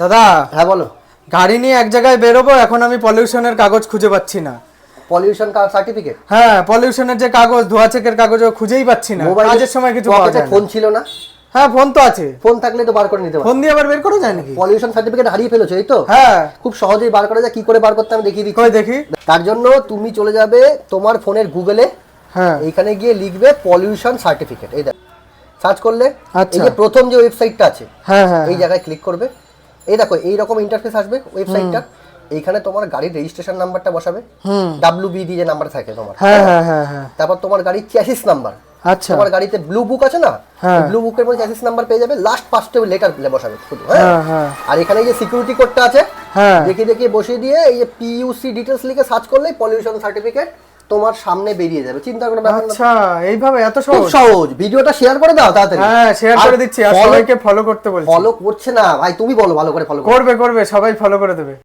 দাদা। হ্যাঁ বলো। গাড়ি নিয়ে এক জায়গায় বেরোবো, এখন আমি পলিউশনের কাগজ খুঁজে পাচ্ছি না। Pollution certificate? হ্যাঁ, পলিউশনের যে কাগজ, ধোয়া চেকের কাগজ, ও খুঁজেই পাচ্ছি না। কাজের সময় কিছু পাওয়া যায় না। ফোন ছিল না? হ্যাঁ, ফোন তো আছে। ফোন থাকলে তো বার করে নিতে পারো। ফোন দিয়ে আবার বের করা যায় নাকি? পলিউশন সার্টিফিকেট হারিয়ে ফেলেছো এই তো? হ্যাঁ, খুব সহজেই বার করা যায়। কি করে বার করতে আমি দেখিয়ে দিচ্ছি। কই দেখি। তার জন্য তুমি চলে যাবে তোমার ফোনের গুগলে। হ্যাঁ, এইখানে গিয়ে লিখবে পলিউশন সার্টিফিকেট। এই দেখো, সার্চ করলে আচ্ছা। এই যে প্রথম যে ওয়েবসাইটটা আছে, হ্যাঁ হ্যাঁ, এই জায়গায় ক্লিক করবে। এই দেখো এইরকম ইন্টারফেস আসবে ওয়েবসাইটটা। এইখানে তোমার গাড়ির রেজিস্ট্রেশন নাম্বারটা বসাবে, WB যে নাম্বার থাকে তোমার। হ্যাঁ হ্যাঁ হ্যাঁ হ্যাঁ। তারপর তোমার গাড়ির চ্যাসিস নাম্বার। আচ্ছা। তোমার গাড়িতে ব্লু বুক আছে না, ব্লু বুকের মধ্যে চ্যাসিস নাম্বার পেয়ে যাবে। লাস্ট 5টা লেটার বসাবে শুধু। হ্যাঁ হ্যাঁ। আর এখানে এই যে সিকিউরিটি কোডটা আছে, হ্যাঁ, দেখিয়ে বসিয়ে দিয়ে এই যে PUC ডিটেইলস লিখে সার্চ করলেই পলিউশন সার্টিফিকেট তোমার সামনে বেরিয়ে যাবে। চিন্তা করে ব্যাপার না। আচ্ছা, এইভাবে এত খুব সহজ? সহজ। ভিডিওটা শেয়ার করে দাও তাড়াতাড়ি। হ্যাঁ, শেয়ার করে দিচ্ছি। আর সবাইকে ফলো করতে বলছি। ফলো করছে না ভাই, তুমি বলো ভালো করে ফলো করবে, সবাই ফলো করে দেবে।